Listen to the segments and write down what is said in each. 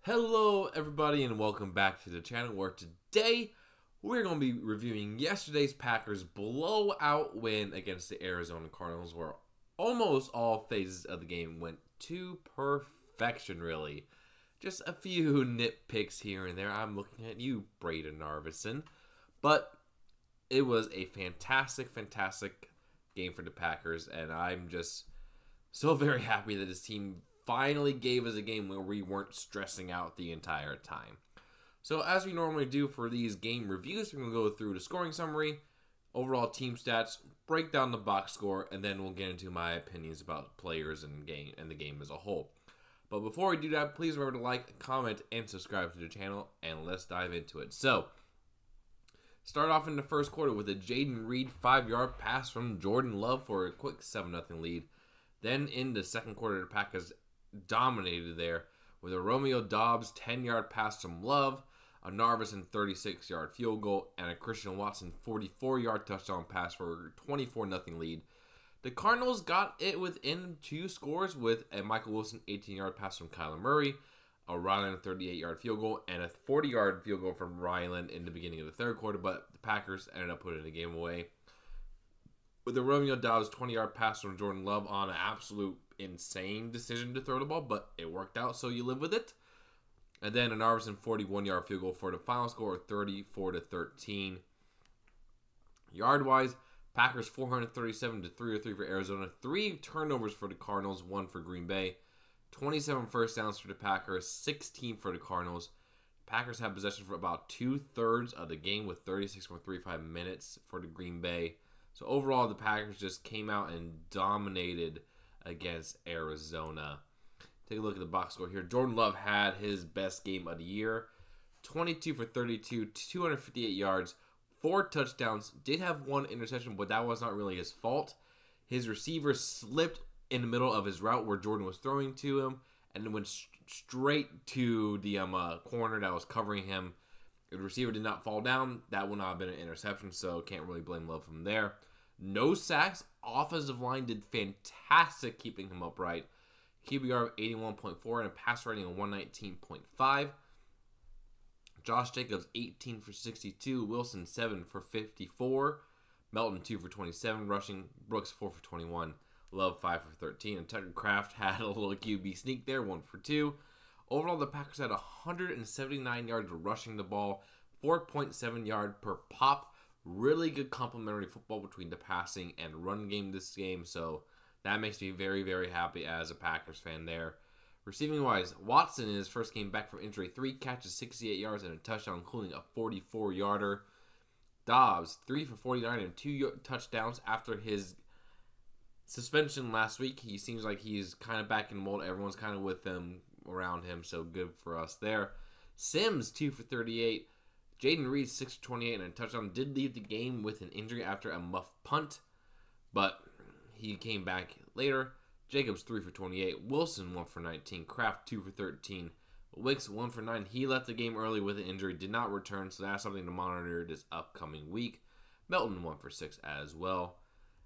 Hello everybody and welcome back to the channel where today we're going to be reviewing yesterday's Packers blowout win against the Arizona Cardinals, where almost all phases of the game went to perfection really. Just a few nitpicks here and there. I'm looking at you, Braden Narvison. But it was a fantastic game for the Packers, and I'm just so very happy that this team finally gave us a game where we weren't stressing out the entire time. So as we normally do for these game reviews, we're going to go through the scoring summary, overall team stats, break down the box score, and then we'll get into my opinions about players and the game as a whole. But before we do that, please remember to like, comment, and subscribe to the channel, and let's dive into it. So, start off in the first quarter with a Jaden Reed 5-yard pass from Jordan Love for a quick 7-0 lead. Then in the second quarter, the Packers dominated there with a Romeo Doubs 10-yard pass from Love, a Narvison 36-yard field goal, and a Christian Watson 44-yard touchdown pass for a 24-0 lead. The Cardinals got it within 2 scores with a Michael Wilson 18-yard pass from Kyler Murray, a Ryland 38-yard field goal, and a 40-yard field goal from Ryland in the beginning of the third quarter, but the Packers ended up putting the game away with a Romeo Doubs 20-yard pass from Jordan Love on an absolute insane decision to throw the ball, but it worked out, so you live with it. And then an Narvison 41-yard field goal for the final score of 34-13. Yard-wise, Packers 437 to 303 for Arizona. 3 turnovers for the Cardinals, 1 for Green Bay. 27 first downs for the Packers, 16 for the Cardinals. Packers had possession for about 2/3 of the game with 36.35 minutes for the Green Bay. So overall, the Packers just came out and dominated against Arizona. Take a look at the box score here. Jordan Love had his best game of the year. 22 for 32, 258 yards, 4 touchdowns. Did have 1 interception, but that was not really his fault. His receiver slipped in the middle of his route where Jordan was throwing to him and went straight to the corner that was covering him. The receiver did not fall down. That would not have been an interception, so can't really blame Love from there. No sacks. Offensive line did fantastic keeping him upright. QBR of 81.4 and a pass rating of 119.5. Josh Jacobs 18 for 62. Wilson 7 for 54. Melton 2 for 27. Rushing. Brooks 4 for 21. Love 5 for 13. And Tucker Kraft had a little QB sneak there, 1 for 2. Overall, the Packers had 179 yards rushing the ball, 4.7 yards per pop. Really good complementary football between the passing and run game this game, so that makes me very, very happy as a Packers fan there. Receiving-wise, Watson in his first game back from injury, 3 catches, 68 yards, and a touchdown, including a 44-yarder. Doubs, 3 for 49 and 2 touchdowns after his suspension last week. He seems like he's kind of back in mold. Everyone's kind of with him, around him, so good for us there. Sims, 2 for 38. Jaden Reed, 6 for 28 and a touchdown. Did leave the game with an injury after a muff punt, but he came back later. Jacobs, 3 for 28. Wilson, 1 for 19. Kraft, 2 for 13. Wicks, 1 for 9. He left the game early with an injury, did not return, so that's something to monitor this upcoming week. Melton, 1 for 6 as well.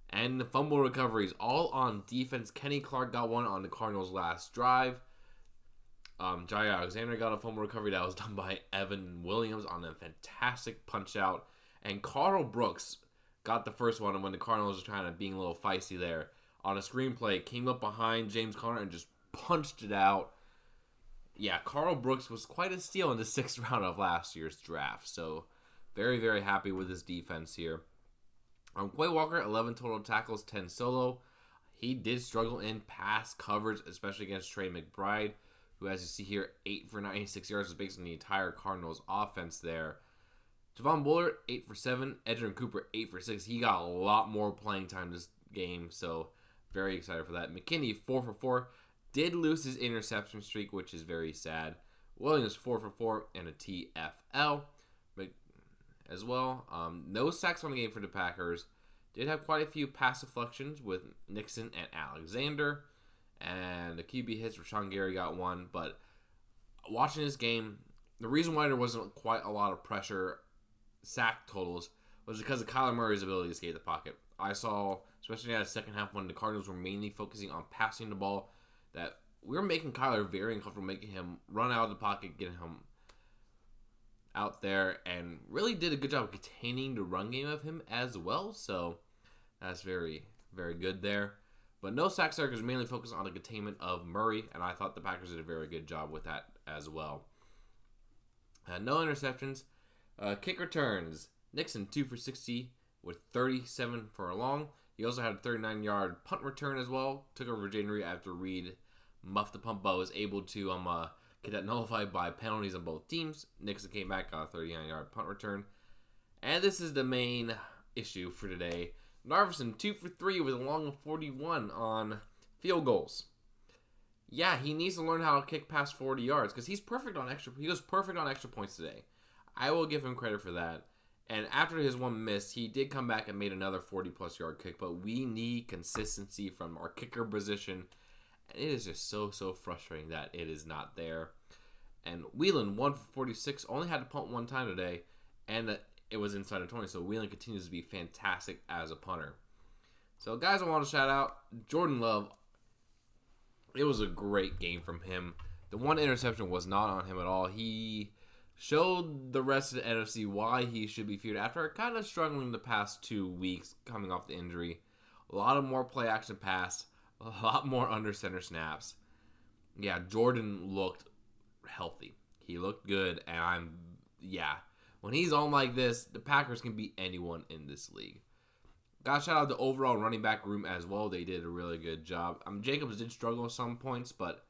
And the fumble recoveries, all on defense. Kenny Clark got one on the Cardinals' last drive. Jai Alexander got a fumble recovery that was done by Evan Williams on a fantastic punch out. And Carl Brooks got the first one when the Cardinals were trying to being a little feisty there. On a screenplay, came up behind James Conner and just punched it out. Yeah, Carl Brooks was quite a steal in the 6th round of last year's draft. So, very, very happy with his defense here. Quay Walker, 11 total tackles, 10 solo. He did struggle in pass coverage, especially against Trey McBride, who, as you see here, 8 for 96 yards, is based on the entire Cardinals offense there. Javon Bullard, 8 for 7. Edgerrin Cooper, 8 for 6. He got a lot more playing time this game, so very excited for that. McKinney, 4 for 4. Did lose his interception streak, which is very sad. Williams, 4 for 4, and a TFL as well. No sacks on the game for the Packers. Did have quite a few pass deflections with Nixon and Alexander. And the QB hits, Rashawn Gary got 1. But watching this game, the reason why there wasn't quite a lot of pressure sack totals was because of Kyler Murray's ability to skate the pocket. I saw, especially at the second half when the Cardinals were mainly focusing on passing the ball, that we were making Kyler very uncomfortable, making him run out of the pocket, getting him out there, and really did a good job of containing the run game of him as well. So that's very, very good there. But no sacks there because mainly focused on the containment of Murray, and I thought the Packers did a very good job with that as well. No interceptions. Kick returns. Nixon 2 for 60 with 37 for a long. He also had a 39-yard punt return as well. Took over Jaden Reed after Reed muffed the punt, but was able to get that nullified by penalties on both teams. Nixon came back, got a 39-yard punt return. And this is the main issue for today. Narveson 2 for 3 with a long of 41 on field goals. Yeah, he needs to learn how to kick past 40 yards because he's perfect on extra. He was perfect on extra points today. I will give him credit for that. And after his one miss, he did come back and made another 40-plus yard kick. But we need consistency from our kicker position. And it is just so frustrating that it is not there. And Whelan, 1 for 46, only had to punt one time today. And it was inside of 20. So Whelan continues to be fantastic as a punter. So guys, I want to shout out Jordan Love. It was a great game from him. The one interception was not on him at all. He showed the rest of the NFC why he should be feared after kind of struggling the past 2 weeks coming off the injury. A lot of more play action pass, a lot more under center snaps. Yeah, Jordan looked healthy. He looked good, and when he's on like this, the Packers can beat anyone in this league. Got shout out the overall running back room as well. They did a really good job. Jacobs did struggle at some points, but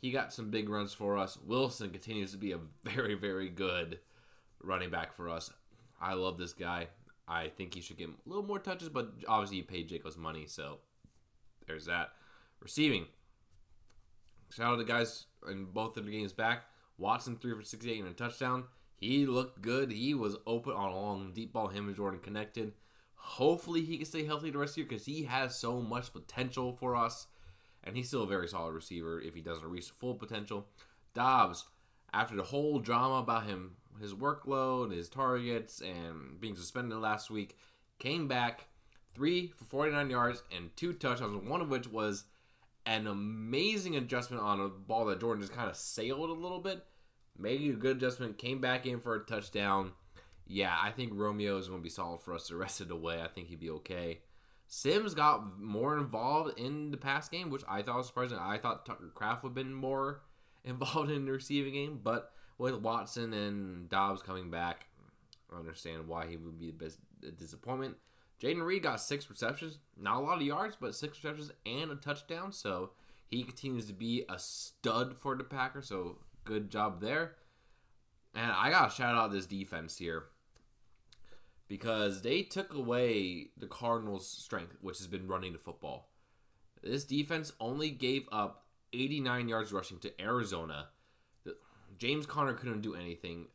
he got some big runs for us. Wilson continues to be a very, very good running back for us. I love this guy. I think he should get a little more touches, but obviously he paid Jacobs money, so there's that. Receiving. Shout out to the guys in both of the games back. Watson 3 for 68 and a touchdown. He looked good. He was open on a long deep ball. Him and Jordan connected. Hopefully he can stay healthy the rest of the year because he has so much potential for us. And he's still a very solid receiver if he doesn't reach full potential. Dobbs, after the whole drama about him, his workload, his targets, and being suspended last week, came back 3 for 49 yards and 2 touchdowns, one of which was an amazing adjustment on a ball that Jordan just kind of sailed a little bit. Made a good adjustment, came back in for a touchdown. Yeah, I think Romeo is going to be solid for us the rest of the way. I think he'd be okay. Sims got more involved in the pass game, which I thought was surprising. I thought Tucker Kraft would have been more involved in the receiving game, but with Watson and Dobbs coming back, I understand why he would be the best disappointment. Jaden Reed got 6 receptions. Not a lot of yards, but 6 receptions and a touchdown, so he continues to be a stud for the Packers, so good job there. And I got to shout out this defense here, because they took away the Cardinals' strength, which has been running the football. This defense only gave up 89 yards rushing to Arizona. James Conner couldn't do anything.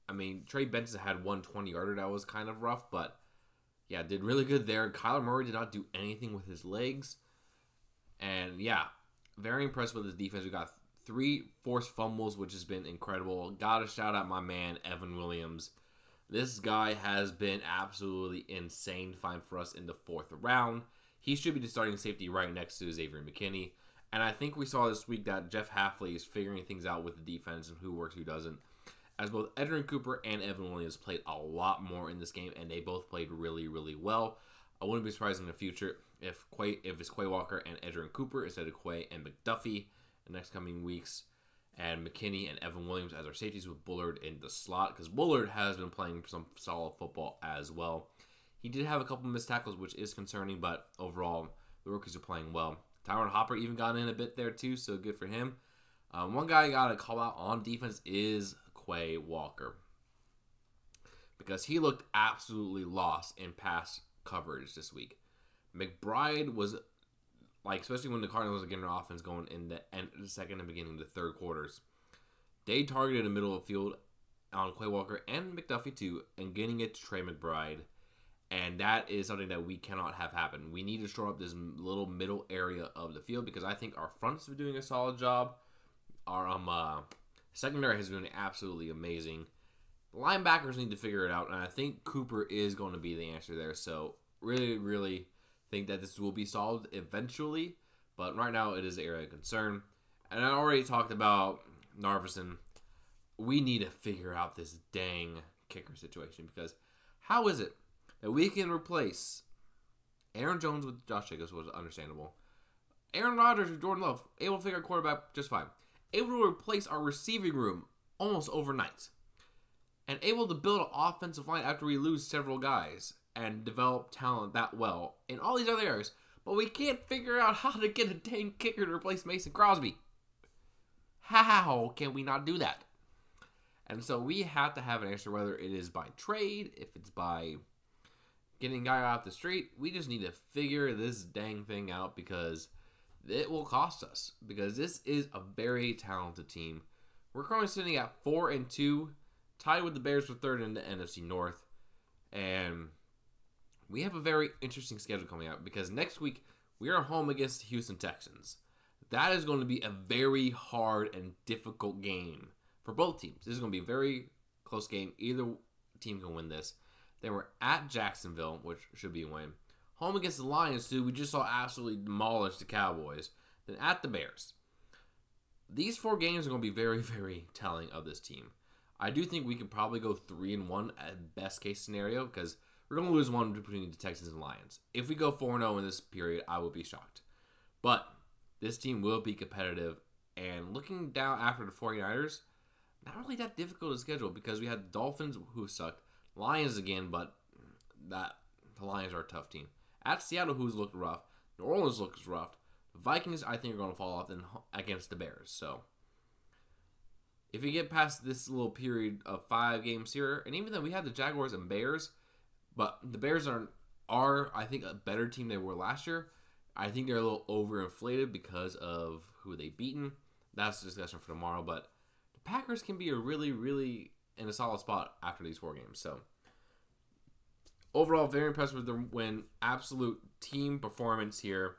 I mean, Trey Benson had 1 20-yarder that was kind of rough, but yeah, did really good there. Kyler Murray did not do anything with his legs. And yeah, very impressed with his defense. We got 3 forced fumbles, which has been incredible. Got to shout out my man, Evan Williams. This guy has been absolutely insane fine for us in the 4th round. He should be the starting safety right next to Xavier McKinney. And I think we saw this week that Jeff Hafley is figuring things out with the defense and who works, who doesn't. As both Edgerrin Cooper and Evan Williams played a lot more in this game, and they both played really, really well. I wouldn't be surprised in the future if it's Quay Walker and Edgerrin Cooper instead of Quay and McDuffie in the next coming weeks. And McKinney and Evan Williams as our safeties with Bullard in the slot, because Bullard has been playing some solid football as well. He did have a couple missed tackles, which is concerning, but overall, the rookies are playing well. Tyron Hopper even got in a bit there too, so good for him. One guy I got to call out on defense is Quay Walker, because he looked absolutely lost in pass coverage this week. McBride was, especially when the Cardinals are getting their offense going in the end of the second and beginning of the third quarters, they targeted the middle of the field on Quay Walker and McDuffie too, and getting it to Trey McBride. And that is something that we cannot have happen. We need to shore up this little middle area of the field, because I think our front's been doing a solid job. Our secondary has been absolutely amazing. The linebackers need to figure it out, and I think Cooper is going to be the answer there. So really, really think that this will be solved eventually, but right now it is an area of concern. And I already talked about Narveson. We need to figure out this dang kicker situation, because how is it that we can replace Aaron Jones with Josh Jacobs? Was understandable. Aaron Rodgers with Jordan Love, able to figure out quarterback just fine. Able to replace our receiving room almost overnight. And able to build an offensive line after we lose several guys and develop talent that well in all these other areas. But we can't figure out how to get a dang kicker to replace Mason Crosby. How can we not do that? And so we have to have an answer, whether it is by trade, if it's by getting a guy off the street. We just need to figure this dang thing out, because it will cost us. Because this is a very talented team. We're currently sitting at 4-2, tied with the Bears for third in the NFC North. And we have a very interesting schedule coming out, because next week we are home against the Houston Texans. That is going to be a very hard and difficult game for both teams. This is going to be a very close game. Either team can win this. Then we're at Jacksonville, which should be a win. Home against the Lions, too. We just saw absolutely demolish the Cowboys. Then at the Bears. These 4 games are going to be very, very telling of this team. I do think we could probably go 3-1 at best case scenario, because we're going to lose one between the Texans and Lions. If we go 4-0 in this period, I would be shocked. But this team will be competitive. And looking down after the 49ers, not really that difficult to schedule, because we had the Dolphins, who sucked, Lions again, but the Lions are a tough team. At Seattle, who's looked rough. New Orleans looks rough. The Vikings, I think, are going to fall off against the Bears. So if you get past this little period of 5 games here, and even though we had the Jaguars and Bears, but the Bears are I think, a better team they were last year. I think they're a little overinflated because of who they've beaten. That's a discussion for tomorrow. But the Packers can be a really, really in a solid spot after these 4 games. So overall, very impressed with the win. Absolute team performance here.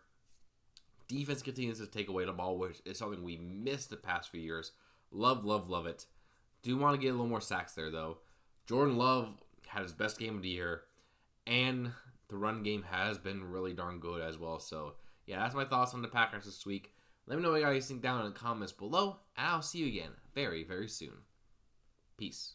Defense continues to take away the ball, which is something we missed the past few years. Love, love, love it. Do want to get a little more sacks there, though. Jordan Love had his best game of the year, and the run game has been really darn good as well. So, yeah, that's my thoughts on the Packers this week. Let me know what you guys think down in the comments below, and I'll see you again very, very soon. Peace.